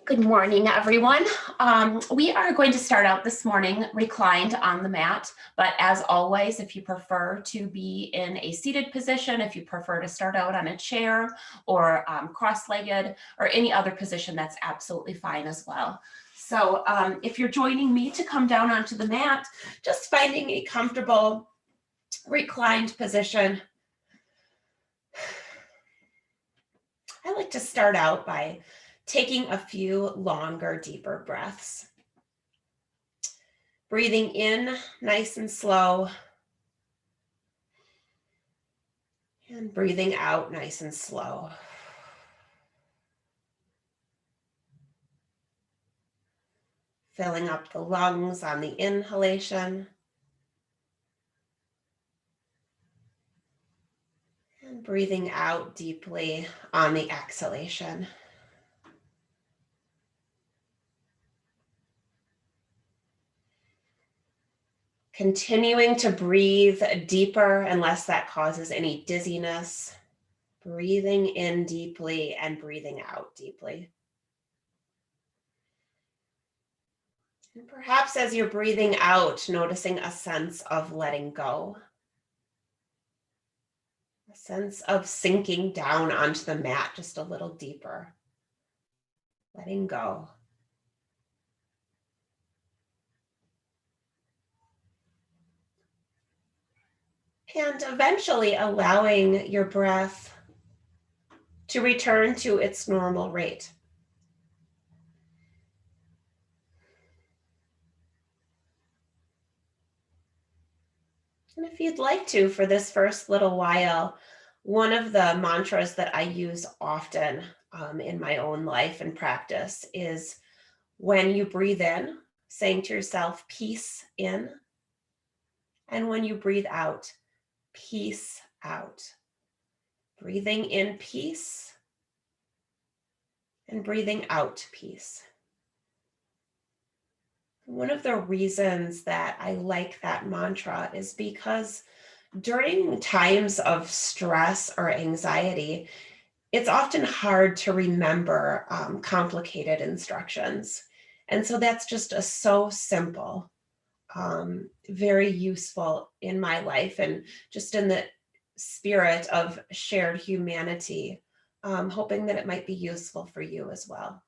Good morning, everyone. We are going to start out this morning reclined on the mat, but as always, if you prefer to be in a seated position, if you prefer to start out on a chair or cross-legged or any other position, that's absolutely fine as well. So if you're joining me to come down onto the mat, just finding a comfortable reclined position. I like to start out by taking a few longer, deeper breaths. Breathing in nice and slow. And breathing out nice and slow. Filling up the lungs on the inhalation. And breathing out deeply on the exhalation. Continuing to breathe deeper unless that causes any dizziness. Breathing in deeply and breathing out deeply. And perhaps as you're breathing out, noticing a sense of letting go. A sense of sinking down onto the mat just a little deeper. Letting go. And eventually allowing your breath to return to its normal rate. And if you'd like to, for this first little while, one of the mantras that I use often in my own life and practice is when you breathe in, saying to yourself, peace in. And when you breathe out, peace out. Breathing in peace and breathing out peace. One of the reasons that I like that mantra is because during times of stress or anxiety, it's often hard to remember complicated instructions. And so that's just so simple, very useful in my life and just in the spirit of shared humanity, hoping that it might be useful for you as well.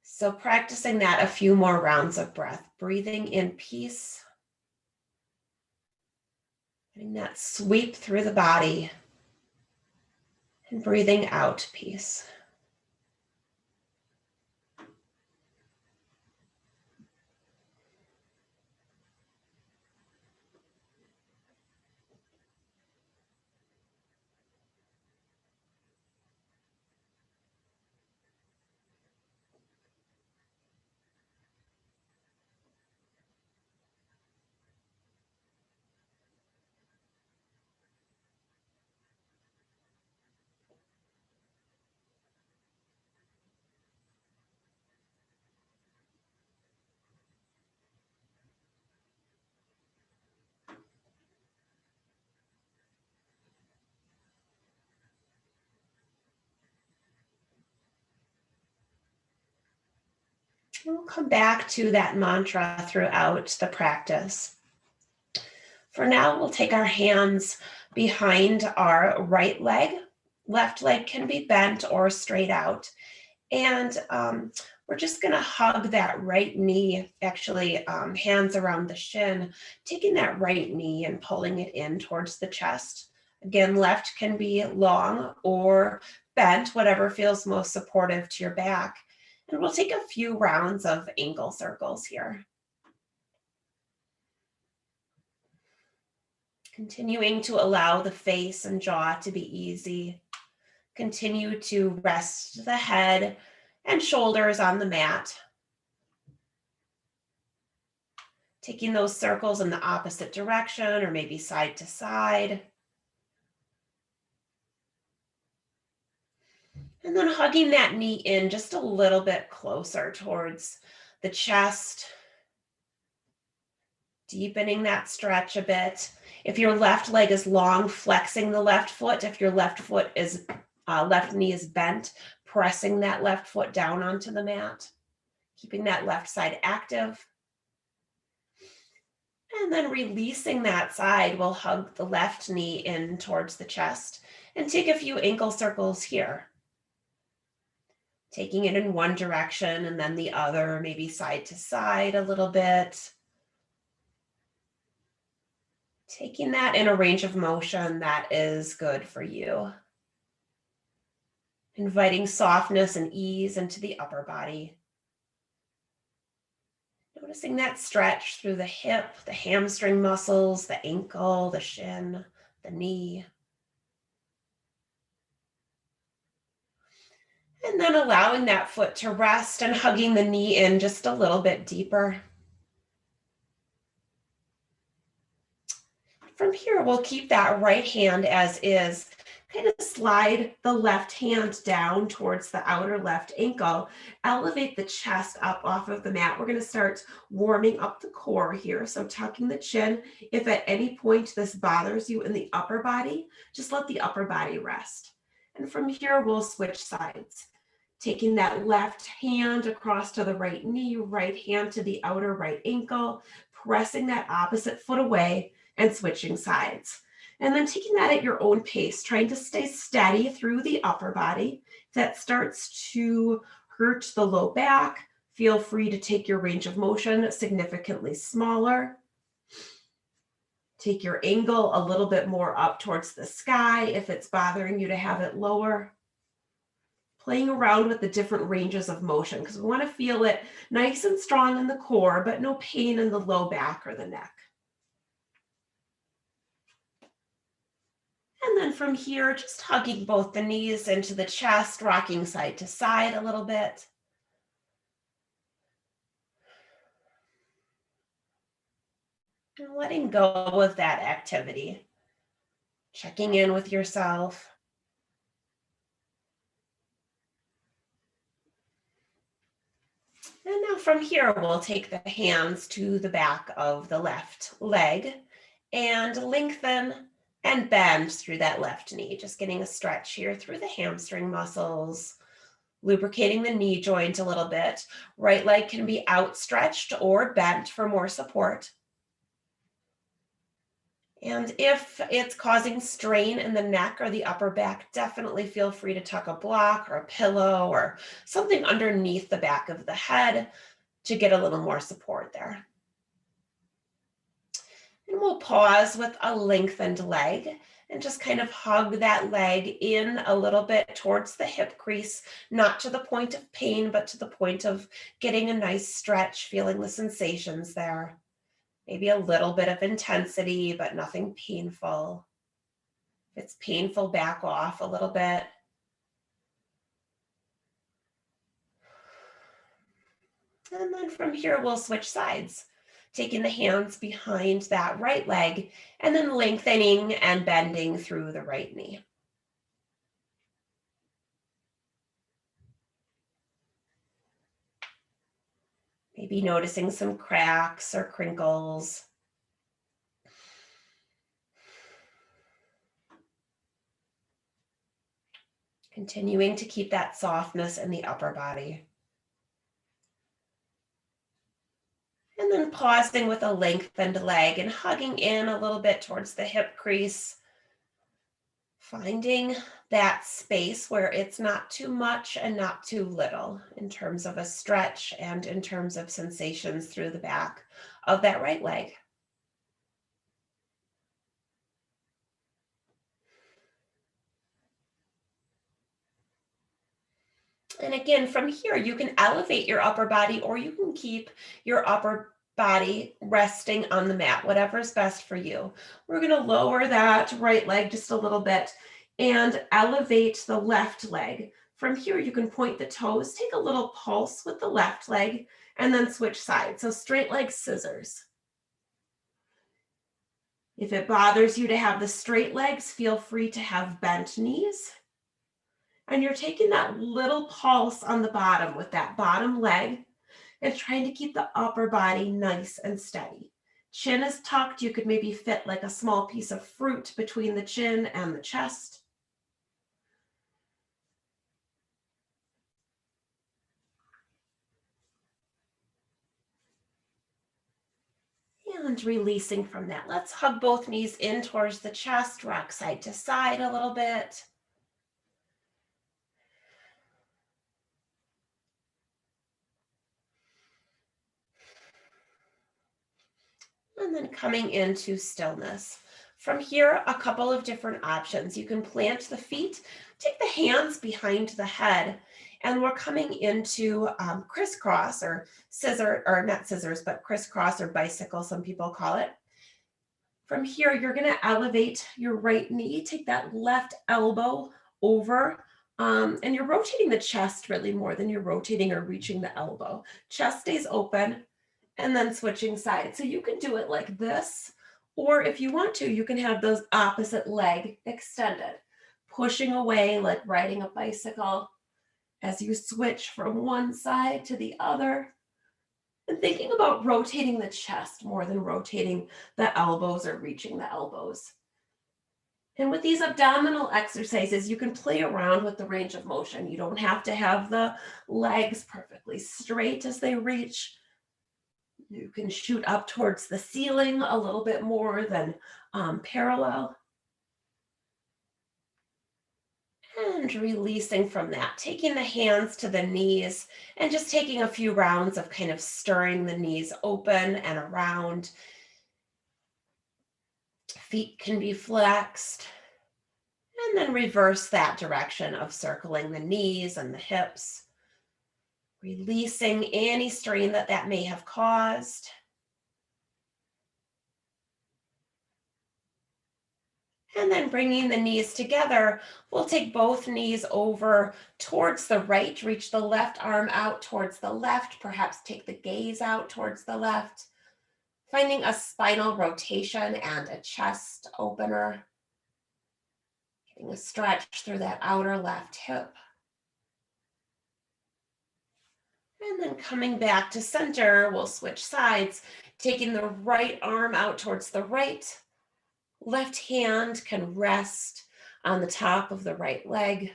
So practicing that a few more rounds of breath, breathing in peace, letting that sweep through the body, and breathing out peace. We'll come back to that mantra throughout the practice. For now, we'll take our hands behind our right leg. Left leg can be bent or straight out. And we're just gonna hug that right knee, actually hands around the shin, taking that right knee and pulling it in towards the chest. Again, left can be long or bent, whatever feels most supportive to your back. And we'll take a few rounds of ankle circles here. Continuing to allow the face and jaw to be easy. Continue to rest the head and shoulders on the mat. Taking those circles in the opposite direction or maybe side to side. And then hugging that knee in just a little bit closer towards the chest. Deepening that stretch a bit. If your left leg is long, flexing the left foot. If your left foot is left knee is bent, pressing that left foot down onto the mat, keeping that left side active. And then releasing that side, we'll hug the left knee in towards the chest and take a few ankle circles here. Taking it in one direction and then the other, maybe side to side a little bit. Taking that in a range of motion that is good for you. Inviting softness and ease into the upper body. Noticing that stretch through the hip, the hamstring muscles, the ankle, the shin, the knee. And then allowing that foot to rest and hugging the knee in just a little bit deeper. From here, we'll keep that right hand as is. Kind of slide the left hand down towards the outer left ankle. Elevate the chest up off of the mat. We're going to start warming up the core here. So tucking the chin. If at any point this bothers you in the upper body, just let the upper body rest. And from here, we'll switch sides. Taking that left hand across to the right knee, right hand to the outer right ankle, pressing that opposite foot away and switching sides. And then taking that at your own pace, trying to stay steady through the upper body. If that starts to hurt the low back, feel free to take your range of motion significantly smaller. Take your angle a little bit more up towards the sky if it's bothering you to have it lower. Playing around with the different ranges of motion because we want to feel it nice and strong in the core, but no pain in the low back or the neck. And then from here, just hugging both the knees into the chest, rocking side to side a little bit. And letting go of that activity. Checking in with yourself. And now from here, we'll take the hands to the back of the left leg and lengthen and bend through that left knee, just getting a stretch here through the hamstring muscles, lubricating the knee joint a little bit. Right leg can be outstretched or bent for more support. And if it's causing strain in the neck or the upper back, definitely feel free to tuck a block or a pillow or something underneath the back of the head to get a little more support there. And we'll pause with a lengthened leg and just kind of hug that leg in a little bit towards the hip crease, not to the point of pain, but to the point of getting a nice stretch, feeling the sensations there. Maybe a little bit of intensity, but nothing painful. If it's painful, back off a little bit. And then from here, we'll switch sides, taking the hands behind that right leg and then lengthening and bending through the right knee. Maybe noticing some cracks or crinkles. Continuing to keep that softness in the upper body. And then pausing with a lengthened leg and hugging in a little bit towards the hip crease. Finding that space where it's not too much and not too little in terms of a stretch and in terms of sensations through the back of that right leg. And again, from here, you can elevate your upper body or you can keep your upper body resting on the mat, whatever's best for you. We're going to lower that right leg just a little bit and elevate the left leg. From here, you can point the toes, take a little pulse with the left leg, and then switch sides. So straight leg scissors. If it bothers you to have the straight legs, feel free to have bent knees. And you're taking that little pulse on the bottom with that bottom leg and trying to keep the upper body nice and steady. Chin is tucked. You could maybe fit like a small piece of fruit between the chin and the chest. And releasing from that. Let's hug both knees in towards the chest, rock side to side a little bit. And then coming into stillness. From here, a couple of different options. You can plant the feet, take the hands behind the head, and we're coming into crisscross or scissor, or not scissors, but crisscross or bicycle, some people call it. From here, you're gonna elevate your right knee, take that left elbow over, and you're rotating the chest really more than you're rotating or reaching the elbow. Chest stays open, and then switching sides. So you can do it like this, or if you want to, you can have those opposite leg extended, pushing away like riding a bicycle as you switch from one side to the other. And thinking about rotating the chest more than rotating the elbows or reaching the elbows. And with these abdominal exercises, you can play around with the range of motion. You don't have to have the legs perfectly straight as they reach. You can shoot up towards the ceiling a little bit more than parallel. And releasing from that, taking the hands to the knees and just taking a few rounds of kind of stirring the knees open and around. Feet can be flexed. And then reverse that direction of circling the knees and the hips. Releasing any strain that may have caused. And then bringing the knees together, we'll take both knees over towards the right, reach the left arm out towards the left, perhaps take the gaze out towards the left, finding a spinal rotation and a chest opener, getting a stretch through that outer left hip. And then coming back to center, we'll switch sides, taking the right arm out towards the right. Left hand can rest on the top of the right leg.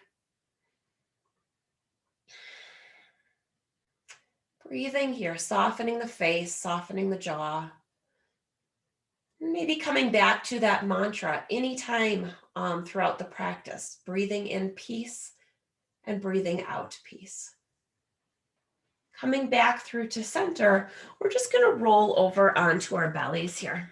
Breathing here, softening the face, softening the jaw. Maybe coming back to that mantra anytime throughout the practice, breathing in peace and breathing out peace. Coming back through to center, we're just going to roll over onto our bellies here.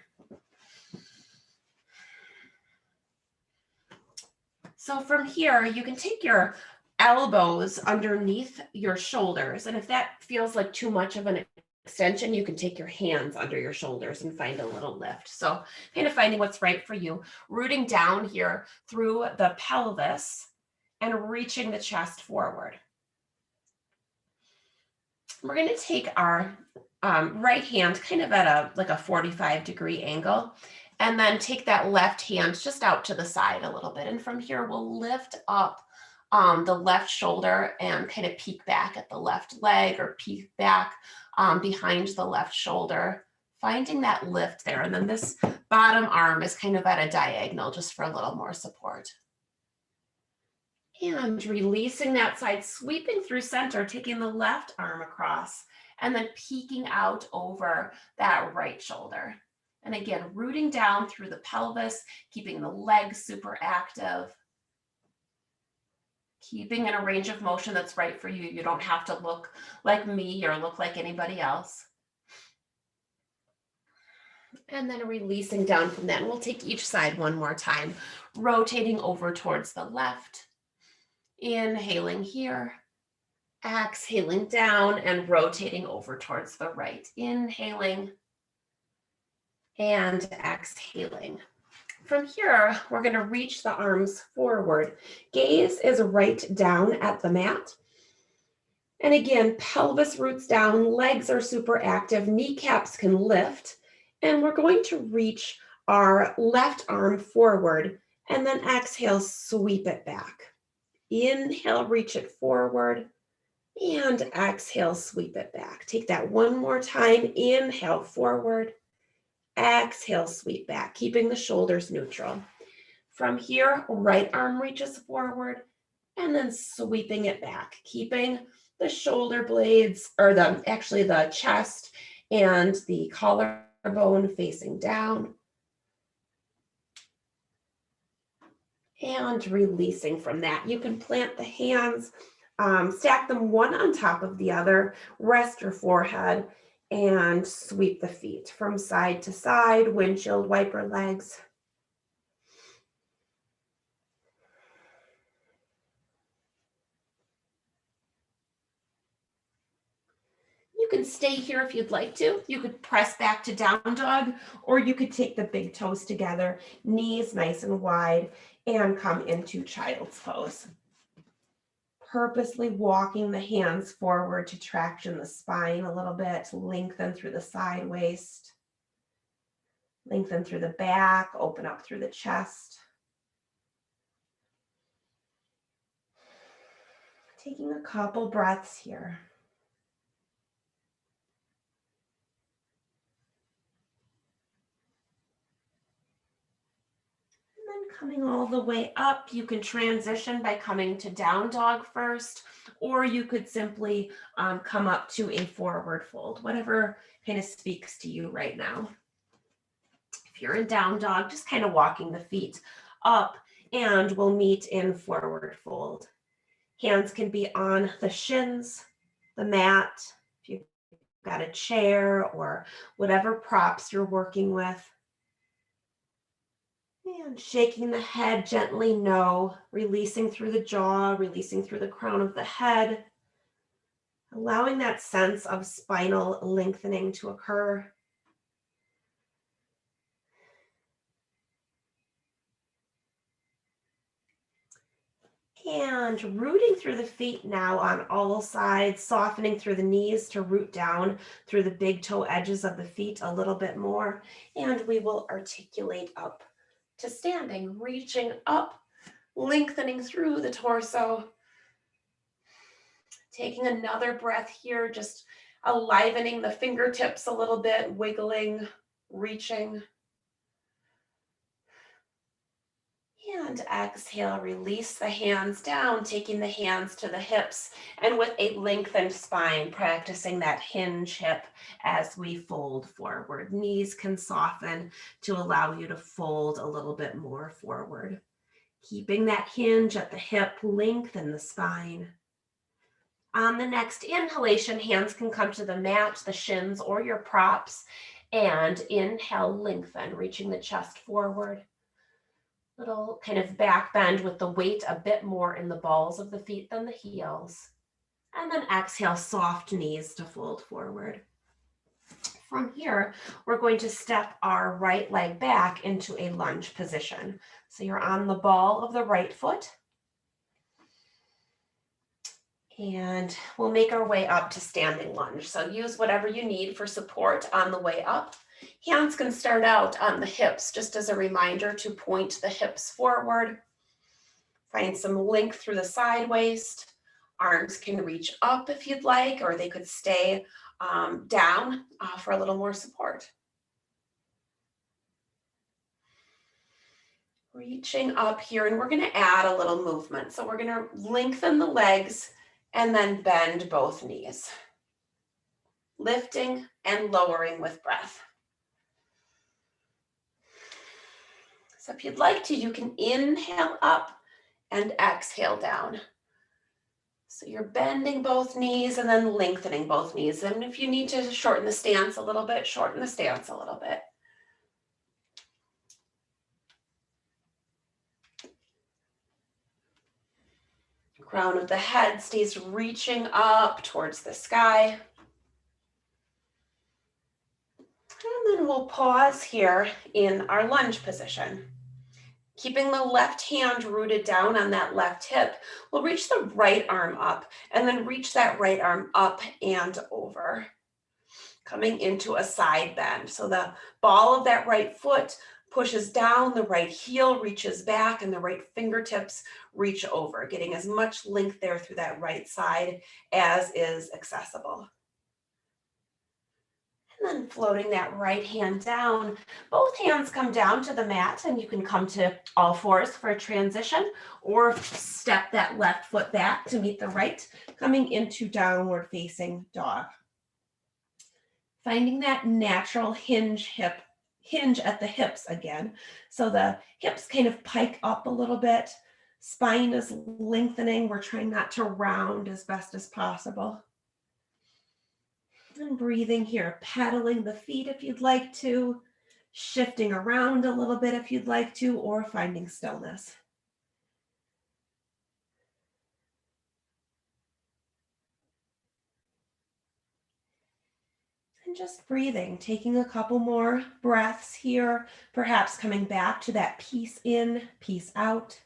So from here, you can take your elbows underneath your shoulders. And if that feels like too much of an extension, you can take your hands under your shoulders and find a little lift. So kind of finding what's right for you. Rooting down here through the pelvis and reaching the chest forward. We're going to take our right hand kind of at like a 45-degree angle. And then take that left hand just out to the side a little bit. And from here, we'll lift up the left shoulder and kind of peek back at the left leg or peek back behind the left shoulder, finding that lift there. And then this bottom arm is kind of at a diagonal just for a little more support. And releasing that side, sweeping through center, taking the left arm across and then peeking out over that right shoulder. And again, rooting down through the pelvis, keeping the legs super active, keeping in a range of motion that's right for you. You don't have to look like me or look like anybody else. And then releasing down from that. And we'll take each side one more time, rotating over towards the left. Inhaling here, exhaling down and rotating over towards the right. Inhaling and exhaling. From here, we're going to reach the arms forward. Gaze is right down at the mat. And again, pelvis roots down, legs are super active, kneecaps can lift. And we're going to reach our left arm forward and then exhale, sweep it back. Inhale, reach it forward and exhale, sweep it back. Take that one more time. Inhale, forward. Exhale, sweep back, keeping the shoulders neutral. From here, right arm reaches forward and then sweeping it back, keeping the shoulder blades or the chest and the collar collarbone facing down. And releasing from that. You can plant the hands, stack them one on top of the other, rest your forehead, and sweep the feet from side to side, windshield wiper legs. You can stay here if you'd like to. You could press back to down dog, or you could take the big toes together, knees nice and wide, and come into child's pose. Purposely walking the hands forward to traction the spine a little bit, lengthen through the side waist, lengthen through the back, open up through the chest. Taking a couple breaths here. Coming all the way up, you can transition by coming to down dog first, or you could simply come up to a forward fold, whatever kind of speaks to you right now. If you're in down dog, just kind of walking the feet up, and we'll meet in forward fold. Hands can be on the shins, the mat, if you've got a chair or whatever props you're working with. And shaking the head gently no, releasing through the jaw, releasing through the crown of the head, allowing that sense of spinal lengthening to occur. And rooting through the feet now on all sides, softening through the knees to root down through the big toe edges of the feet a little bit more. And we will articulate up to standing, reaching up, lengthening through the torso. Taking another breath here, just enlivening the fingertips a little bit, wiggling, reaching. And exhale, release the hands down, taking the hands to the hips, and with a lengthened spine, practicing that hinge hip as we fold forward. Knees can soften to allow you to fold a little bit more forward. Keeping that hinge at the hip, lengthen the spine. On the next inhalation, hands can come to the mat, the shins, or your props, and inhale, lengthen, reaching the chest forward. Little kind of back bend with the weight a bit more in the balls of the feet than the heels. And then exhale, soft knees to fold forward. From here, we're going to step our right leg back into a lunge position. So you're on the ball of the right foot. And we'll make our way up to standing lunge. So use whatever you need for support on the way up. Hands can start out on the hips, just as a reminder to point the hips forward. Find some length through the side waist. Arms can reach up if you'd like, or they could stay down for a little more support. Reaching up here, and we're going to add a little movement. So we're going to lengthen the legs and then bend both knees. Lifting and lowering with breath. So if you'd like to, you can inhale up and exhale down. So you're bending both knees and then lengthening both knees. And if you need to shorten the stance a little bit, shorten the stance a little bit. Crown of the head stays reaching up towards the sky. And then we'll pause here in our lunge position. Keeping the left hand rooted down on that left hip, we'll reach the right arm up and then reach that right arm up and over. Coming into a side bend. So the ball of that right foot pushes down, the right heel reaches back, and the right fingertips reach over, getting as much length there through that right side as is accessible. And then floating that right hand down, both hands come down to the mat, and you can come to all fours for a transition, or step that left foot back to meet the right, coming into downward facing dog. Finding that natural hinge at the hips again. So the hips kind of pike up a little bit. Spine is lengthening. We're trying not to round as best as possible. And breathing here, pedaling the feet if you'd like to, shifting around a little bit if you'd like to, or finding stillness. And just breathing, taking a couple more breaths here, perhaps coming back to that peace in, peace out.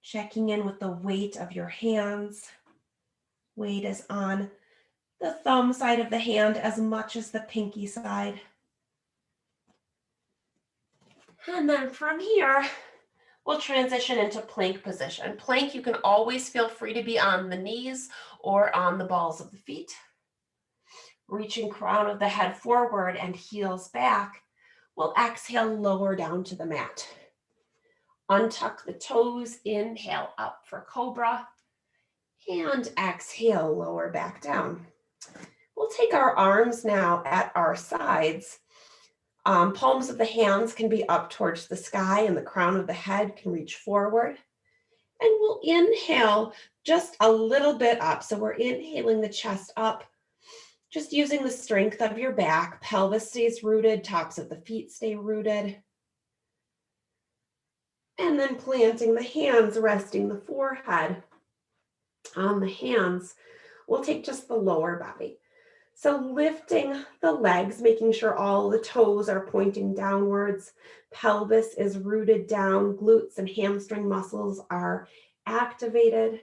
Checking in with the weight of your hands. Weight is on the thumb side of the hand as much as the pinky side. And then from here, we'll transition into plank position. Plank, you can always feel free to be on the knees or on the balls of the feet. Reaching crown of the head forward and heels back. We'll exhale, lower down to the mat. Untuck the toes, inhale up for cobra, and exhale, lower back down. We'll take our arms now at our sides. Palms of the hands can be up towards the sky and the crown of the head can reach forward. And we'll inhale just a little bit up. So we're inhaling the chest up, just using the strength of your back. Pelvis stays rooted, tops of the feet stay rooted. And then planting the hands, resting the forehead on the hands. We'll take just the lower body. So lifting the legs, making sure all the toes are pointing downwards. Pelvis is rooted down. Glutes and hamstring muscles are activated.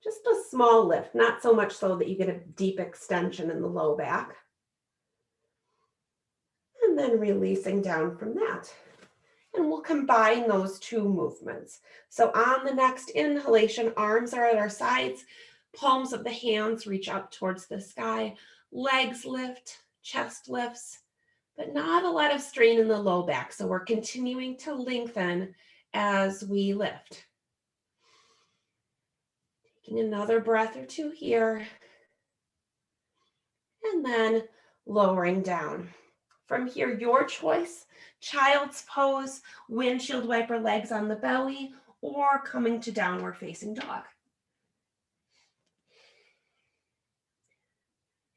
Just a small lift, not so much so that you get a deep extension in the low back. And then releasing down from that. And we'll combine those two movements. So on the next inhalation, arms are at our sides, palms of the hands reach up towards the sky, legs lift, chest lifts, but not a lot of strain in the low back. So we're continuing to lengthen as we lift. Taking another breath or two here. And then lowering down. From here, your choice, child's pose, windshield wiper legs on the belly, or coming to downward facing dog.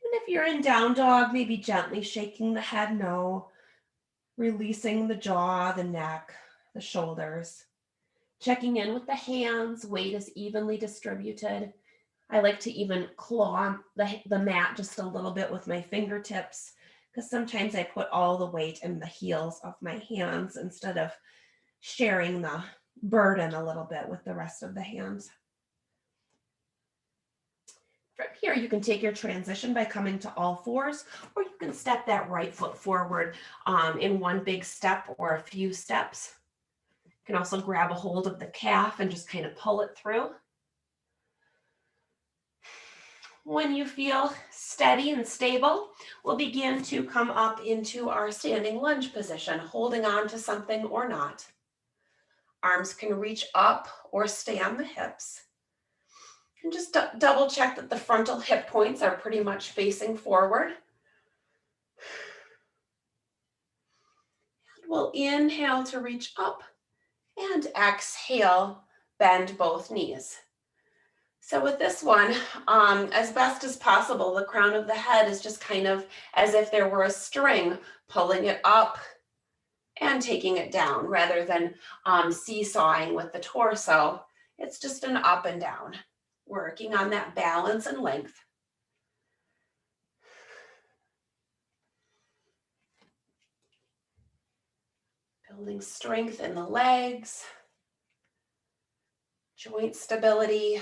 And if you're in down dog, maybe gently shaking the head no, releasing the jaw, the neck, the shoulders. Checking in with the hands, weight is evenly distributed. I like to even claw the mat just a little bit with my fingertips, because sometimes I put all the weight in the heels of my hands instead of sharing the burden a little bit with the rest of the hands. From here, you can take your transition by coming to all fours, or you can step that right foot forward in one big step or a few steps. You can also grab a hold of the calf and just kind of pull it through. When you feel steady and stable, we'll begin to come up into our standing lunge position, holding on to something or not. Arms can reach up or stay on the hips. And just double check that the frontal hip points are pretty much facing forward. And we'll inhale to reach up and exhale, bend both knees. So with this one, as best as possible, the crown of the head is just kind of as if there were a string, pulling it up and taking it down rather than seesawing with the torso. It's just an up and down, working on that balance and length. Building strength in the legs, joint stability.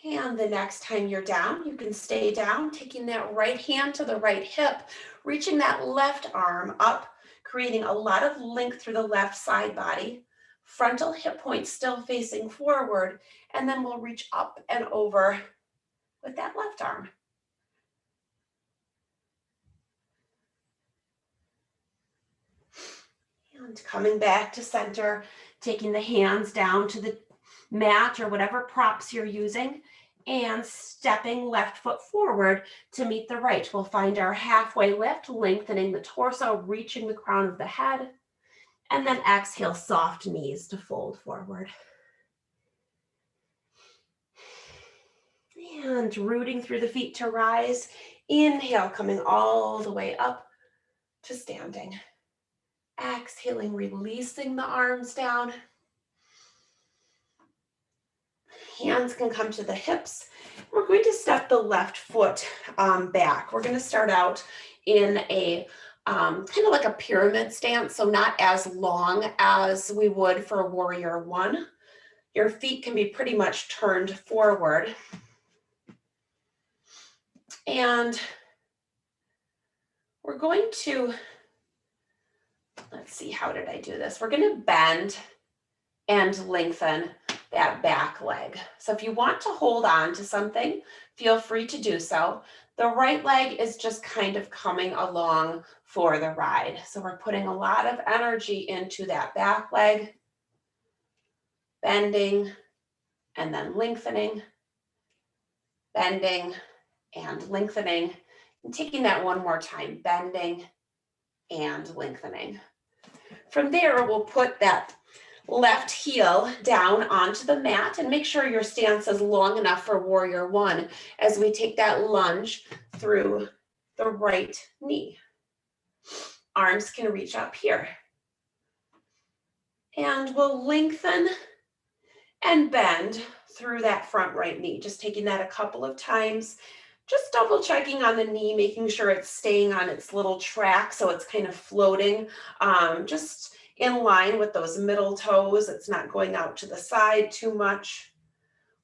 And the next time you're down, you can stay down, taking that right hand to the right hip, reaching that left arm up, creating a lot of length through the left side body. Frontal hip points still facing forward, and then we'll reach up and over with that left arm. And coming back to center, taking the hands down to the mat or whatever props you're using, and stepping left foot forward to meet the right. We'll find our halfway lift, lengthening the torso, reaching the crown of the head, and then exhale, soft knees to fold forward. And rooting through the feet to rise. Inhale, coming all the way up to standing. Exhaling, releasing the arms down. Hands can come to the hips. We're going to step the left foot back. We're going to start out in a kind of like a pyramid stance, so not as long as we would for warrior one. Your feet can be pretty much turned forward. And we're going to, let's see, how did I do this? We're going to bend and lengthen that back leg. So if you want to hold on to something, feel free to do so. The right leg is just kind of coming along for the ride. So we're putting a lot of energy into that back leg, bending and then lengthening, bending and lengthening, and taking that one more time, bending and lengthening. From there, we'll put that left heel down onto the mat and make sure your stance is long enough for warrior one as we take that lunge through the right knee. Arms can reach up here. And we'll lengthen and bend through that front right knee, just taking that a couple of times, just double checking on the knee, making sure it's staying on its little track so it's kind of floating, just in line with those middle toes. It's not going out to the side too much.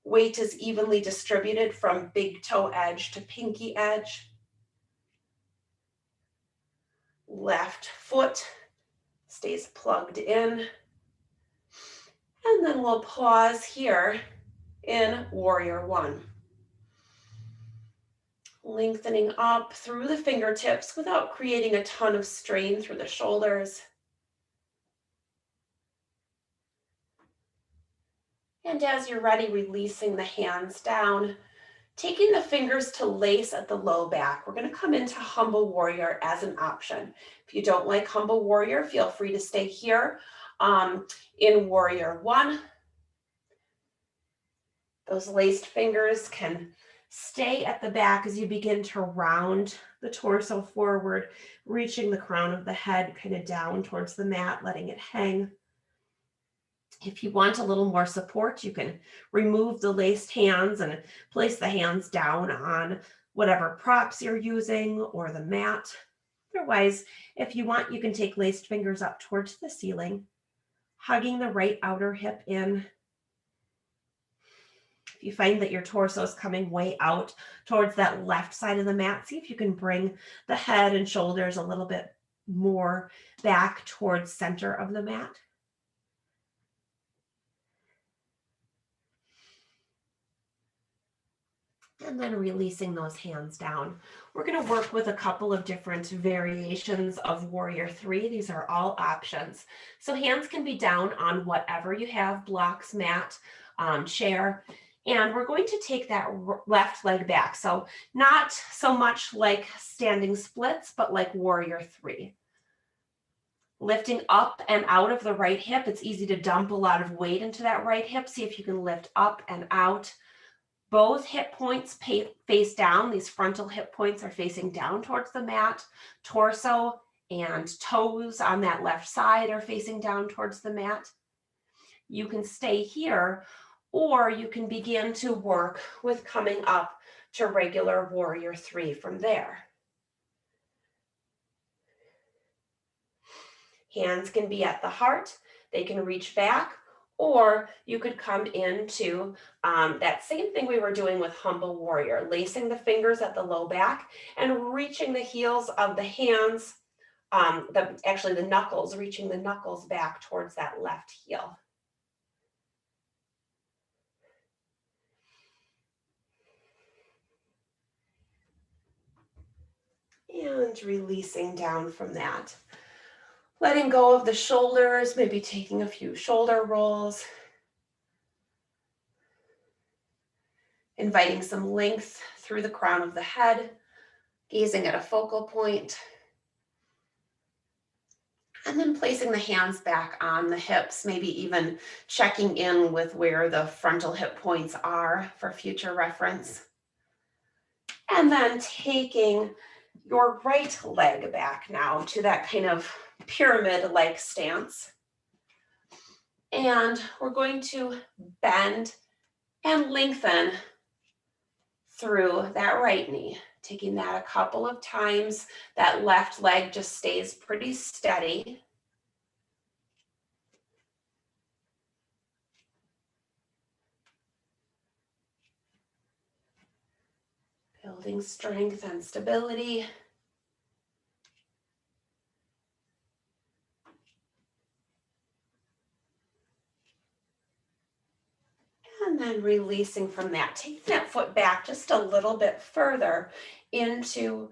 Weight is evenly distributed from big toe edge to pinky edge. Left foot stays plugged in. And then we'll pause here in warrior one. Lengthening up through the fingertips without creating a ton of strain through the shoulders. And as you're ready, releasing the hands down, taking the fingers to lace at the low back. We're going to come into humble warrior as an option. If you don't like humble warrior, feel free to stay here in warrior one. Those laced fingers can stay at the back as you begin to round the torso forward, reaching the crown of the head kind of down towards the mat, letting it hang. If you want a little more support, you can remove the laced hands and place the hands down on whatever props you're using or the mat. Otherwise, if you want, you can take laced fingers up towards the ceiling, hugging the right outer hip in. If you find that your torso is coming way out towards that left side of the mat, see if you can bring the head and shoulders a little bit more back towards center of the mat. And then releasing those hands down. We're going to work with a couple of different variations of warrior three. These are all options. So hands can be down on whatever you have, blocks, mat, chair. And we're going to take that left leg back. So not so much like standing splits, but like warrior three. Lifting up and out of the right hip. It's easy to dump a lot of weight into that right hip. See if you can lift up and out. Both hip points face down. These frontal hip points are facing down towards the mat. Torso and toes on that left side are facing down towards the mat. You can stay here, or you can begin to work with coming up to regular warrior three from there. Hands can be at the heart. They can reach back. Or you could come into that same thing we were doing with humble warrior, lacing the fingers at the low back and reaching the heels of the hands, actually the knuckles, reaching the knuckles back towards that left heel. And releasing down from that. Letting go of the shoulders, maybe taking a few shoulder rolls. inviting some length through the crown of the head, gazing at a focal point, and then placing the hands back on the hips, maybe even checking in with where the frontal hip points are for future reference. And then taking your right leg back now to that kind of pyramid-like stance. And we're going to bend and lengthen through that right knee. Taking that a couple of times, that left leg just stays pretty steady. Building strength and stability. And then releasing from that, taking that foot back just a little bit further into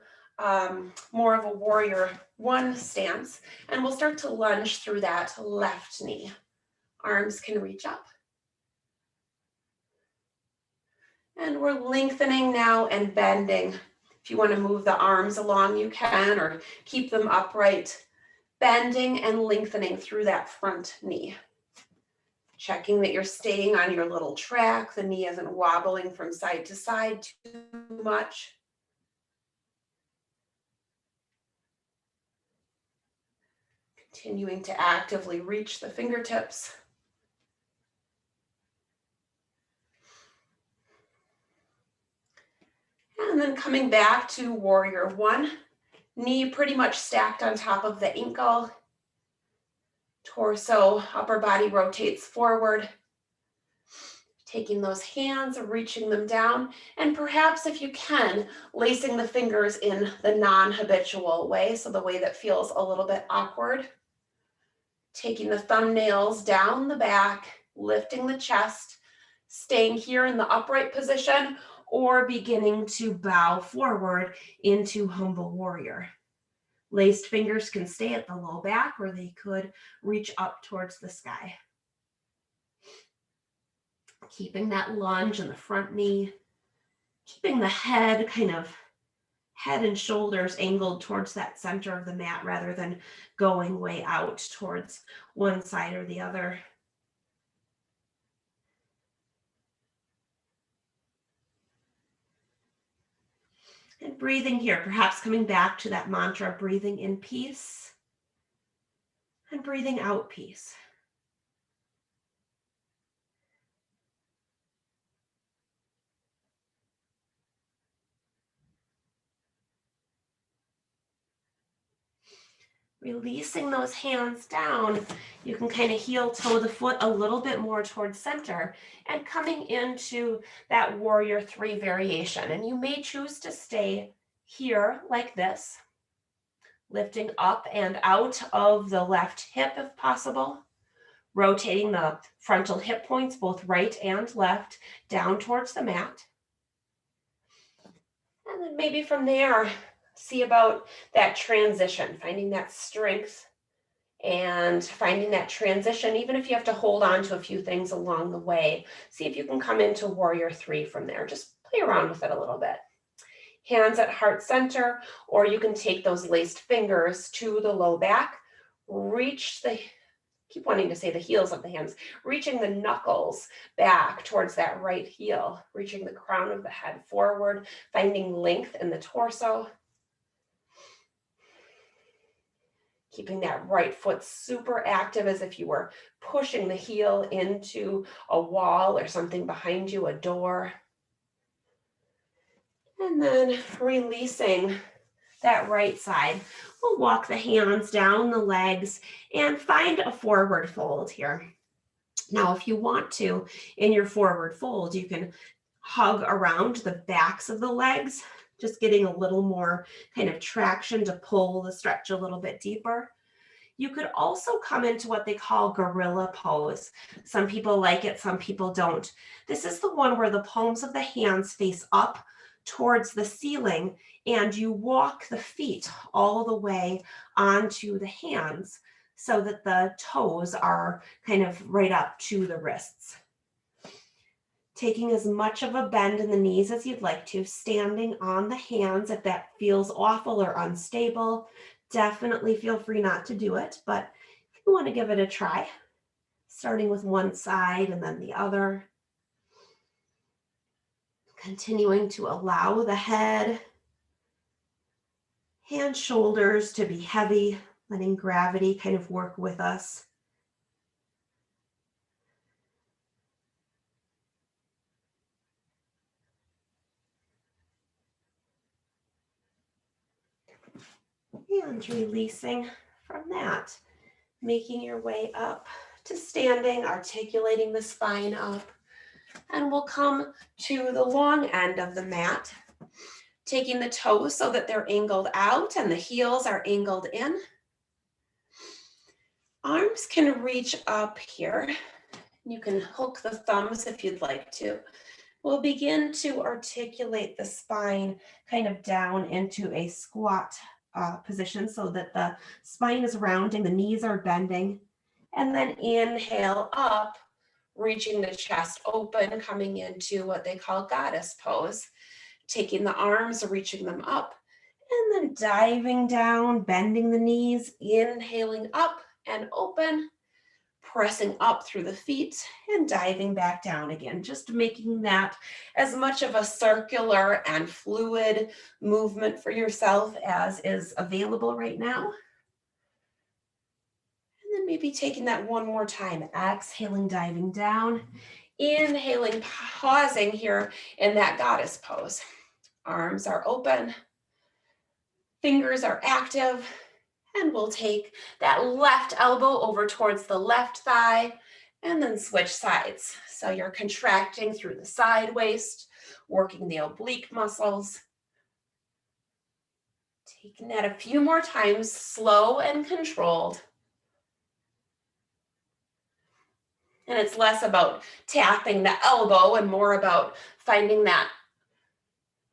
more of a warrior one stance. And we'll start to lunge through that left knee. Arms can reach up. And we're lengthening now and bending. If you want to move the arms along, you can, or keep them upright. Bending and lengthening through that front knee. Checking that you're staying on your little track, the knee isn't wobbling from side to side too much. Continuing to actively reach the fingertips. And then coming back to warrior one, knee pretty much stacked on top of the ankle. Torso, upper body rotates forward. Taking those hands, reaching them down, and perhaps if you can, lacing the fingers in the non-habitual way, so the way that feels a little bit awkward. Taking the thumbnails down the back, lifting the chest, staying here in the upright position, or beginning to bow forward into humble warrior. Laced fingers can stay at the low back, or they could reach up towards the sky. Keeping that lunge in the front knee, keeping the head head and shoulders angled towards that center of the mat rather than going way out towards one side or the other. And breathing here, perhaps coming back to that mantra, breathing in peace and breathing out peace. Releasing those hands down, you can kind of heel toe the foot a little bit more towards center and coming into that warrior three variation. And you may choose to stay here like this, lifting up and out of the left hip if possible, rotating the frontal hip points, both right and left, down towards the mat. And then maybe from there, see about that transition, finding that strength and finding that transition, even if you have to hold on to a few things along the way. See if you can come into warrior three from there. Just play around with it a little bit. Hands at heart center, or you can take those laced fingers to the low back, reach the, keep wanting to say the heels of the hands, reaching the knuckles back towards that right heel, reaching the crown of the head forward, finding length in the torso. Keeping that right foot super active as if you were pushing the heel into a wall or something behind you, a door. And then releasing that right side. We'll walk the hands down the legs and find a forward fold here. Now, if you want to, in your forward fold, you can hug around the backs of the legs, just getting a little more kind of traction to pull the stretch a little bit deeper. You could also come into what they call gorilla pose. Some people like it, some people don't. This is the one where the palms of the hands face up towards the ceiling and you walk the feet all the way onto the hands so that the toes are kind of right up to the wrists. Taking as much of a bend in the knees as you'd like to, standing on the hands. If that feels awful or unstable, definitely feel free not to do it. But if you want to give it a try, starting with one side and then the other, continuing to allow the head and shoulders to be heavy, letting gravity kind of work with us. And releasing from that, making your way up to standing, articulating the spine up. And we'll come to the long end of the mat, taking the toes so that they're angled out and the heels are angled in. Arms can reach up here. You can hook the thumbs if you'd like to. We'll begin to articulate the spine kind of down into a squat position so that the spine is rounding, the knees are bending. And then inhale up, reaching the chest open, coming into what they call goddess pose. Taking the arms, reaching them up, and then diving down, bending the knees, inhaling up and open, pressing up through the feet and diving back down again, just making that as much of a circular and fluid movement for yourself as is available right now. And then maybe taking that one more time, exhaling, diving down, inhaling, pausing here in that goddess pose. Arms are open, fingers are active, and we'll take that left elbow over towards the left thigh and then switch sides. So you're contracting through the side waist, working the oblique muscles. Taking that a few more times, slow and controlled. And it's less about tapping the elbow and more about finding that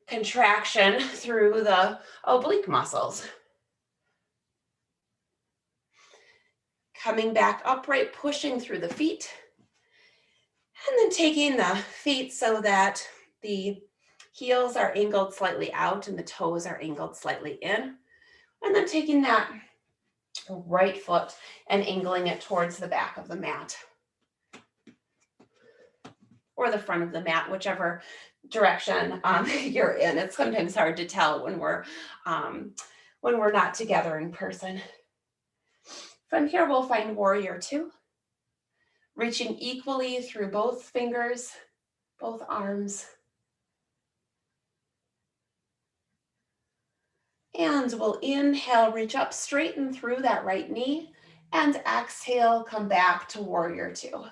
contraction through the oblique muscles. Coming back upright, pushing through the feet. And then taking the feet so that the heels are angled slightly out and the toes are angled slightly in. And then taking that right foot and angling it towards the back of the mat. Or the front of the mat, whichever direction you're in. It's sometimes hard to tell when we're not together in person. From here, we'll find warrior two, reaching equally through both fingers, both arms. And we'll inhale, reach up, straighten through that right knee, and exhale, come back to warrior two.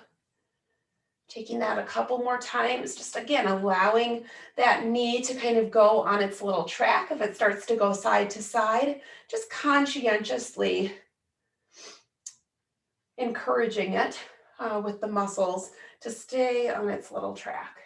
Taking that a couple more times, just again, allowing that knee to kind of go on its little track. If it starts to go side to side, just conscientiously encouraging it with the muscles to stay on its little track.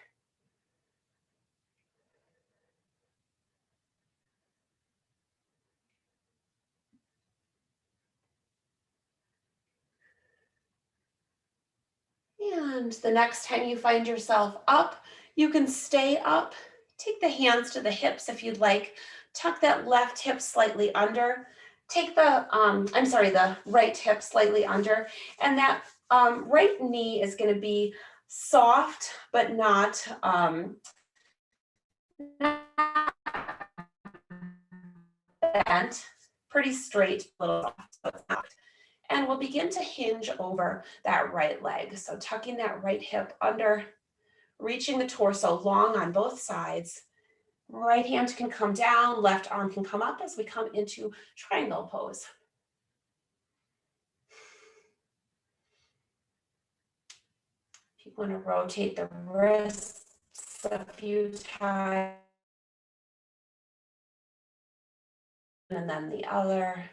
And the next time you find yourself up, you can stay up. Take the hands to the hips if you'd like. Tuck that left hip slightly under. Take the right hip slightly under. And that right knee is going to be soft, but not bent. Pretty straight, a little soft, but not. And we'll begin to hinge over that right leg. So tucking that right hip under, reaching the torso long on both sides. Right hand can come down, left arm can come up as we come into triangle pose. If you want to rotate the wrists a few times, and then the other.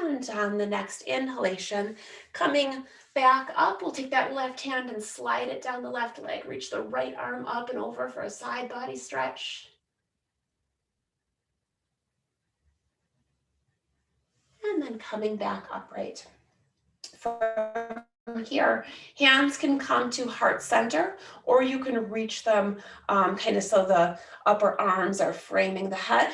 And on the next inhalation, coming back up, we'll take that left hand and slide it down the left leg. Reach the right arm up and over for a side body stretch. And then coming back upright. From here, hands can come to heart center, or you can reach them kind of so the upper arms are framing the head.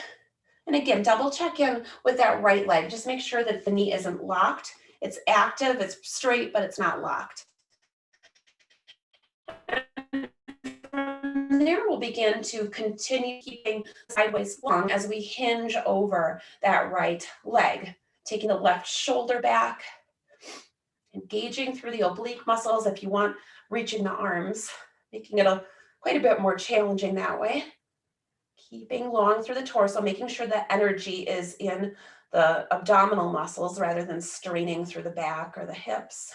And again, double check in with that right leg. Just make sure that the knee isn't locked. It's active, it's straight, but it's not locked. From there, we'll begin to continue keeping sideways long as we hinge over that right leg, taking the left shoulder back, engaging through the oblique muscles if you want, reaching the arms, making it quite a bit more challenging that way. Keeping long through the torso, making sure that energy is in the abdominal muscles rather than straining through the back or the hips.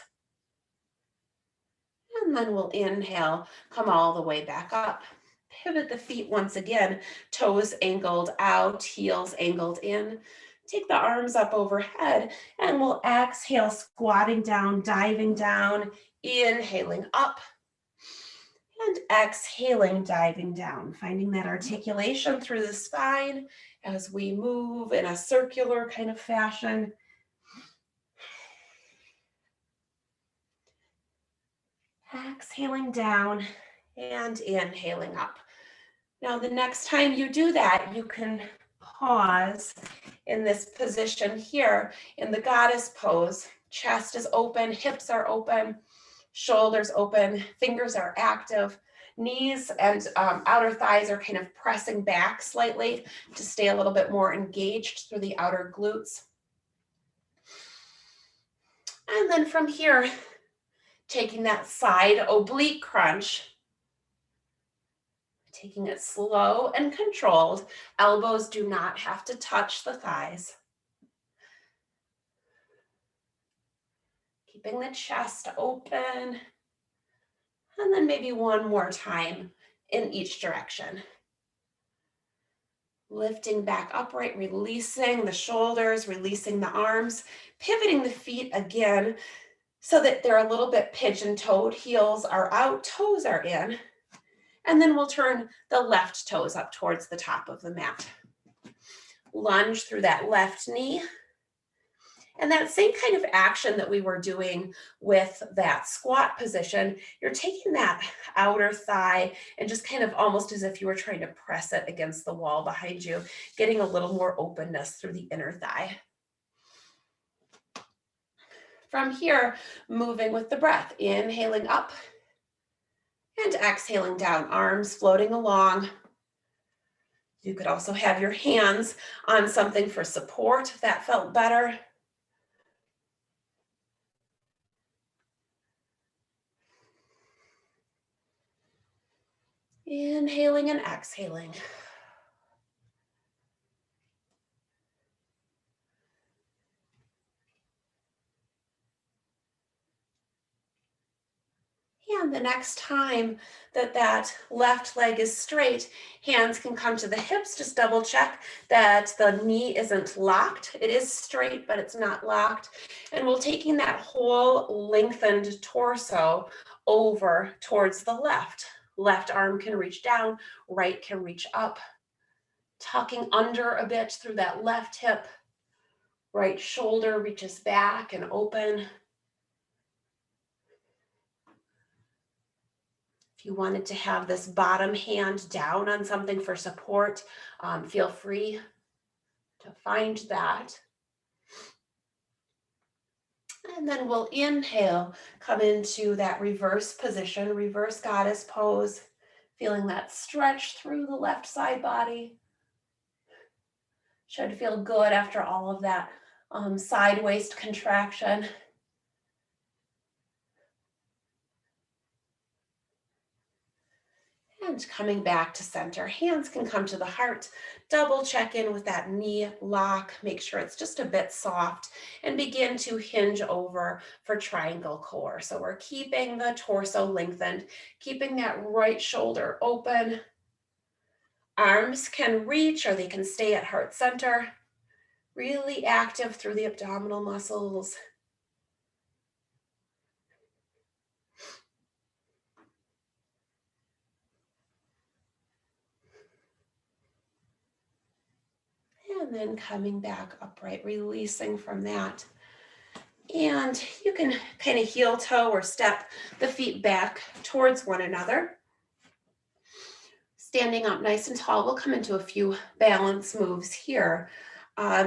And then we'll inhale, come all the way back up. Pivot the feet once again, toes angled out, heels angled in. Take the arms up overhead and we'll exhale, squatting down, diving down, inhaling up. And exhaling, diving down, finding that articulation through the spine as we move in a circular kind of fashion. Exhaling down and inhaling up. Now, the next time you do that, you can pause in this position here in the goddess pose. Chest is open, hips are open, shoulders open, fingers are active, knees and outer thighs are kind of pressing back slightly to stay a little bit more engaged through the outer glutes. And then from here, taking that side oblique crunch, taking it slow and controlled. Elbows do not have to touch the thighs. Keeping the chest open. And then maybe one more time in each direction. Lifting back upright, releasing the shoulders, releasing the arms, pivoting the feet again so that they're a little bit pigeon-toed. Heels are out, toes are in. And then we'll turn the left toes up towards the top of the mat. Lunge through that left knee. And that same kind of action that we were doing with that squat position, you're taking that outer thigh and just kind of almost as if you were trying to press it against the wall behind you, getting a little more openness through the inner thigh. From here, moving with the breath, inhaling up and exhaling down, arms floating along. You could also have your hands on something for support if that felt better. Inhaling and exhaling. And the next time that that left leg is straight, hands can come to the hips. Just double check that the knee isn't locked. It is straight, but it's not locked. And we're taking that whole lengthened torso over towards the left. Left arm can reach down, right can reach up. Tucking under a bit through that left hip. Right shoulder reaches back and open. If you wanted to have this bottom hand down on something for support, feel free to find that. And then we'll inhale, come into that reverse position, reverse goddess pose, feeling that stretch through the left side body. Should feel good after all of that side waist contraction. And coming back to center, hands can come to the heart. Double check in with that knee lock. Make sure it's just a bit soft and begin to hinge over for triangle core. So we're keeping the torso lengthened, keeping that right shoulder open. Arms can reach or they can stay at heart center. Really active through the abdominal muscles. And And then coming back upright, releasing from that. And you can kind of heel toe or step the feet back towards one another. Standing up nice and tall, we'll come into a few balance moves here.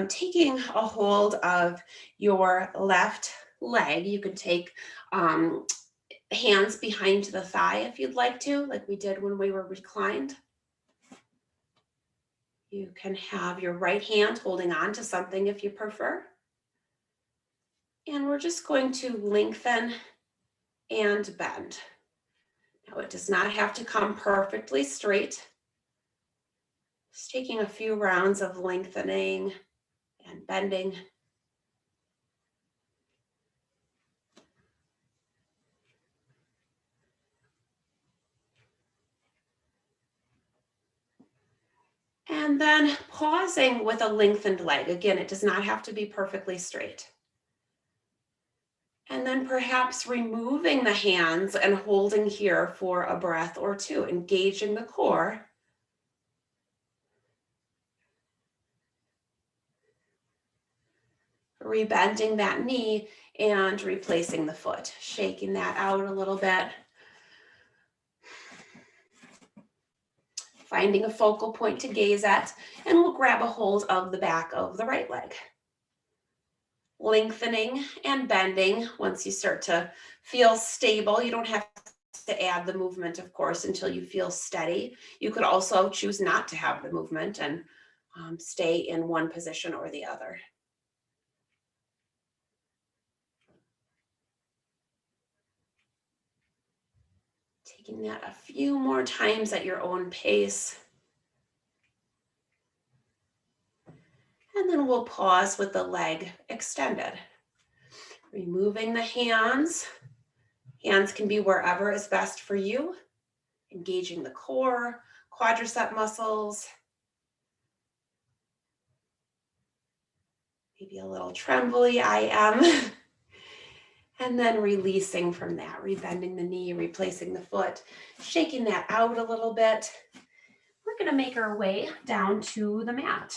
Taking a hold of your left leg, you could take hands behind the thigh if you'd like to, like we did when we were reclined. You can have your right hand holding on to something if you prefer. And we're just going to lengthen and bend. Now it does not have to come perfectly straight. Just taking a few rounds of lengthening and bending. And then pausing with a lengthened leg. Again, it does not have to be perfectly straight. And then perhaps removing the hands and holding here for a breath or two, engaging the core. Rebending that knee and replacing the foot, shaking that out a little bit. Finding a focal point to gaze at, and we'll grab a hold of the back of the right leg. Lengthening and bending. Once you start to feel stable, you don't have to add the movement, of course, until you feel steady. You could also choose not to have the movement and stay in one position or the other. Taking that a few more times at your own pace. And then we'll pause with the leg extended. Removing the hands. Hands can be wherever is best for you. Engaging the core, quadricep muscles. Maybe a little trembly, I am. And then releasing from that, rebending the knee, replacing the foot, shaking that out a little bit. We're going to make our way down to the mat.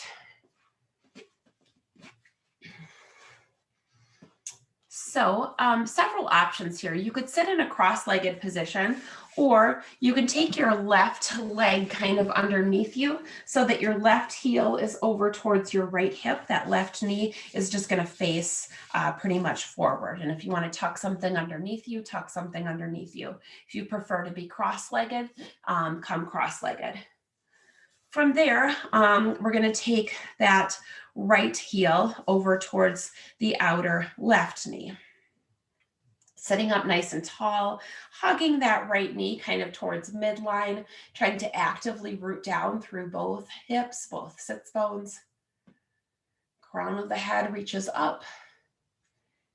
So several options here. You could sit in a cross-legged position, or you can take your left leg kind of underneath you so that your left heel is over towards your right hip. That left knee is just going to face pretty much forward. And if you want to tuck something underneath you, tuck something underneath you. If you prefer to be cross-legged, come cross-legged. From there, we're going to take that right heel over towards the outer left knee. Sitting up nice and tall, hugging that right knee kind of towards midline, trying to actively root down through both hips, both sits bones. Crown of the head reaches up.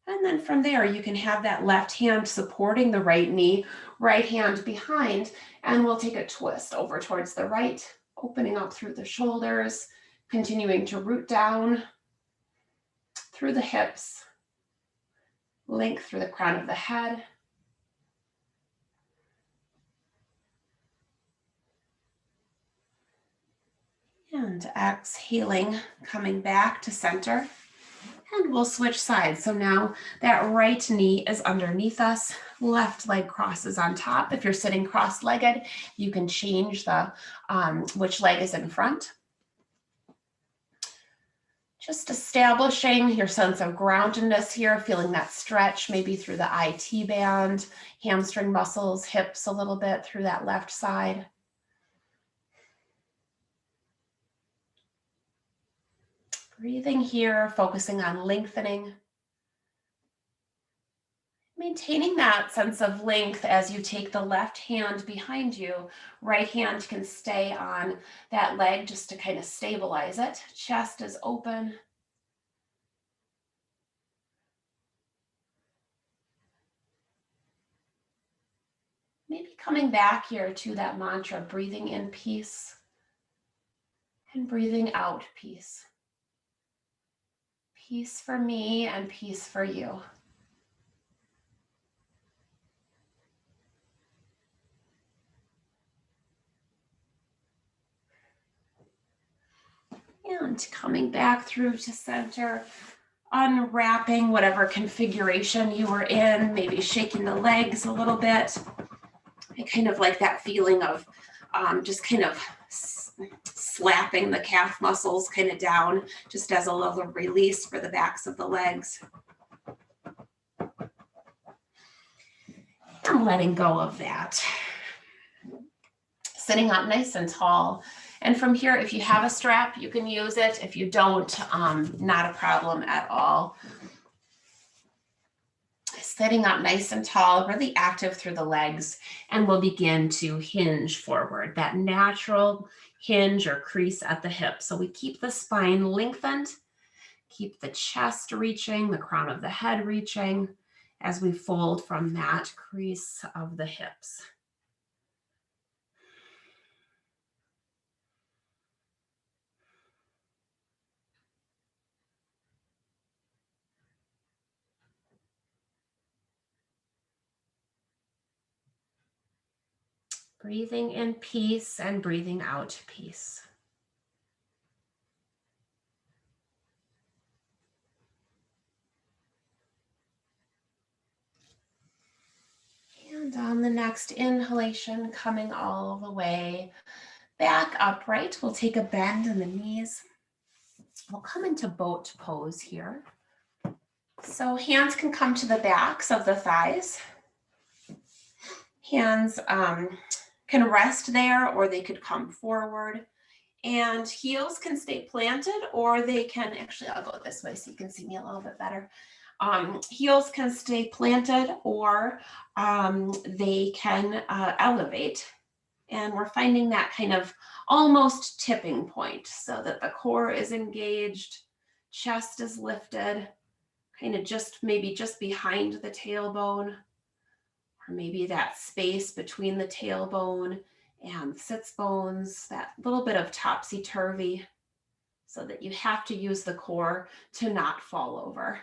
And then from there, you can have that left hand supporting the right knee, right hand behind, and we'll take a twist over towards the right, opening up through the shoulders, continuing to root down through the hips, length through the crown of the head. And exhaling, coming back to center. And we'll switch sides. So now that right knee is underneath us, left leg crosses on top. If you're sitting cross-legged, you can change the which leg is in front. Just establishing your sense of groundedness here, feeling that stretch maybe through the IT band, hamstring muscles, hips a little bit through that left side. Breathing here, focusing on lengthening. Maintaining that sense of length as you take the left hand behind you. Right hand can stay on that leg just to kind of stabilize it. Chest is open. Maybe coming back here to that mantra, breathing in peace and breathing out peace. Peace for me and peace for you. And And coming back through to center, unwrapping whatever configuration you were in, maybe shaking the legs a little bit. I kind of like that feeling of just kind of slapping the calf muscles kind of down, just as a little release for the backs of the legs. I'm letting go of that. Sitting up nice and tall. And from here, if you have a strap, you can use it. If you don't, not a problem at all. Sitting up nice and tall, really active through the legs, and we'll begin to hinge forward, that natural hinge or crease at the hip. So we keep the spine lengthened, keep the chest reaching, the crown of the head reaching as we fold from that crease of the hips. Breathing in peace and breathing out peace. And on the next inhalation, coming all the way back upright, we'll take a bend in the knees. We'll come into boat pose here. So hands can come to the backs of the thighs. Hands can rest there, or they could come forward. And heels can stay planted, or they can, actually I'll go this way so you can see me a little bit better. Heels can stay planted, or they can elevate. And we're finding that kind of almost tipping point so that the core is engaged, chest is lifted, kind of just maybe just behind the tailbone, or maybe that space between the tailbone and sits bones, that little bit of topsy-turvy, so that you have to use the core to not fall over.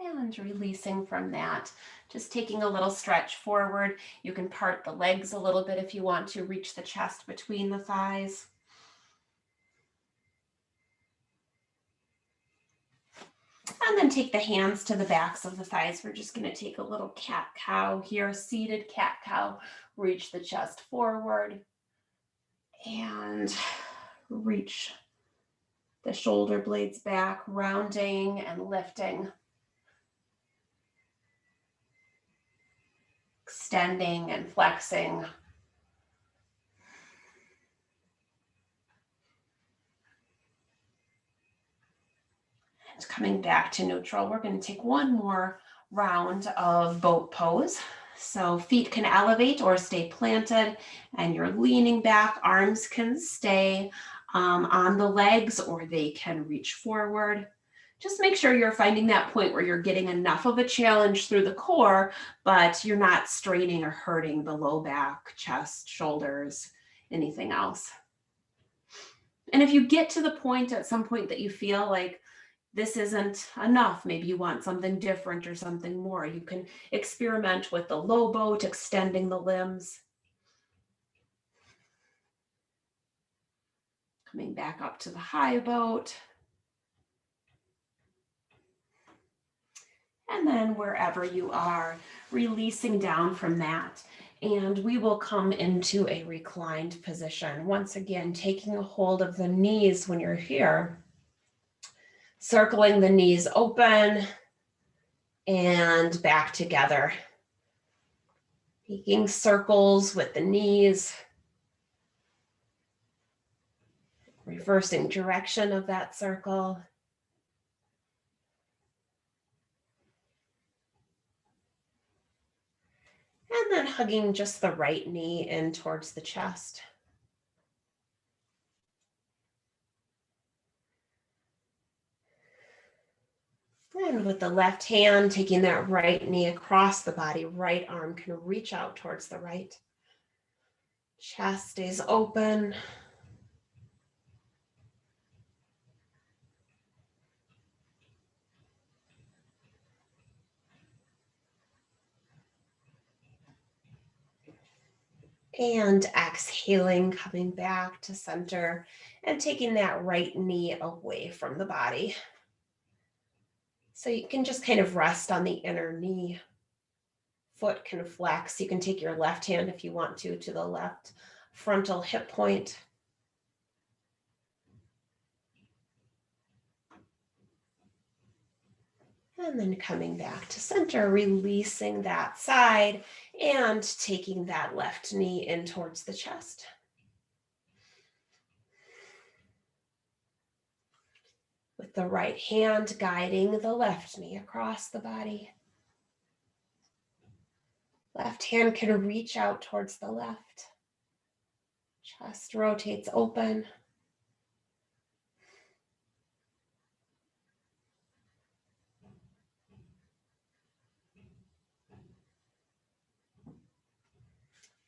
And releasing from that, just taking a little stretch forward. You can part the legs a little bit if you want to, reach the chest between the thighs. And then take the hands to the backs of the thighs. We're just going to take a little cat-cow here, seated cat-cow. Reach the chest forward and reach the shoulder blades back, rounding and lifting. Extending and flexing. And coming back to neutral, we're going to take one more round of boat pose. So feet can elevate or stay planted, and you're leaning back. Arms can stay on the legs, or they can reach forward. Just make sure you're finding that point where you're getting enough of a challenge through the core, but you're not straining or hurting the low back, chest, shoulders, anything else. And if you get to the point at some point that you feel like this isn't enough, maybe you want something different or something more, you can experiment with the low boat, extending the limbs. Coming back up to the high boat. And then wherever you are, releasing down from that. And we will come into a reclined position. Once again, taking a hold of the knees when you're here. Circling the knees open and back together. Making circles with the knees. Reversing direction of that circle. And then hugging just the right knee in towards the chest. And with the left hand, taking that right knee across the body, right arm can reach out towards the right. Chest stays open. And exhaling, coming back to center and taking that right knee away from the body. So you can just kind of rest on the inner knee. Foot can flex. You can take your left hand if you want to the left frontal hip point. And then coming back to center, releasing that side and taking that left knee in towards the chest. With the right hand guiding the left knee across the body. Left hand can reach out towards the left. Chest rotates open.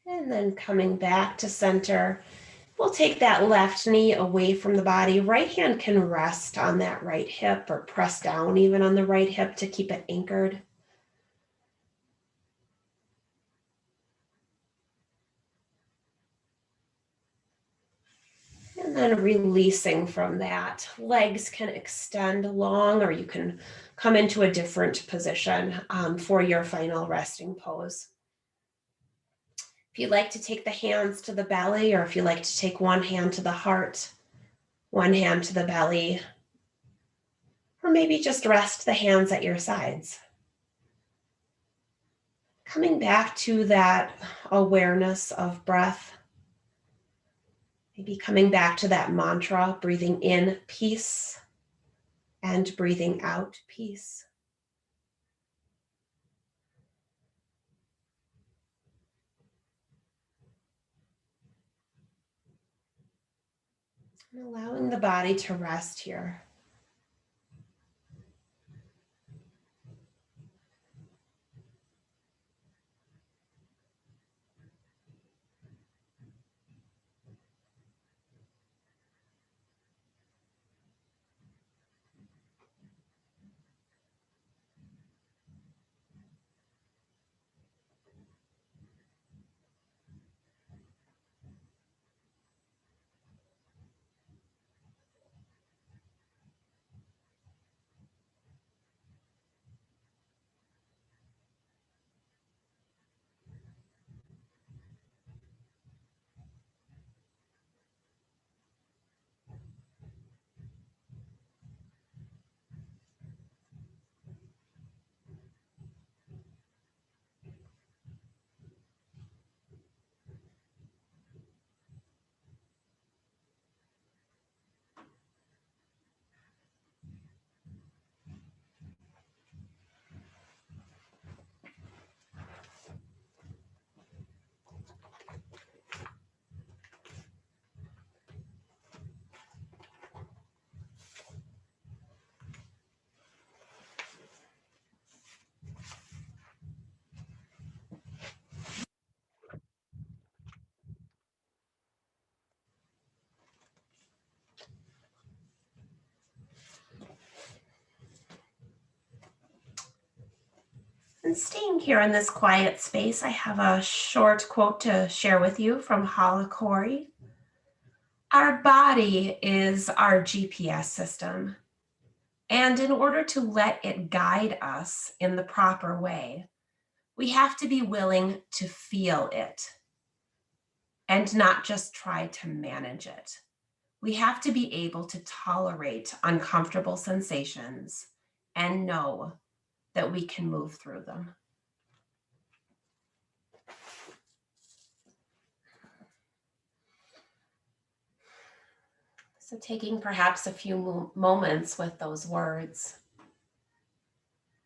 And then coming back to center, we'll take that left knee away from the body. Right hand can rest on that right hip or press down even on the right hip to keep it anchored. And then releasing from that. Legs can extend long, or you can come into a different position for your final resting pose. If you'd like to take the hands to the belly, or if you like to take one hand to the heart, one hand to the belly, or maybe just rest the hands at your sides. Coming back to that awareness of breath. Maybe coming back to that mantra, breathing in peace and breathing out peace. And allowing the body to rest here. And staying here in this quiet space, I have a short quote to share with you from Hala Corey. Our body is our GPS system. And in order to let it guide us in the proper way, we have to be willing to feel it and not just try to manage it. We have to be able to tolerate uncomfortable sensations and know that we can move through them. So taking perhaps a few moments with those words,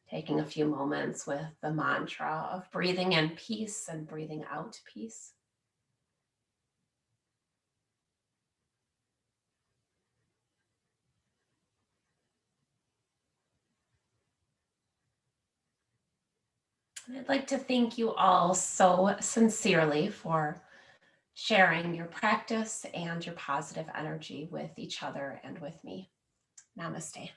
taking a few moments with the mantra of breathing in peace and breathing out peace. And I'd like to thank you all so sincerely for sharing your practice and your positive energy with each other and with me. Namaste.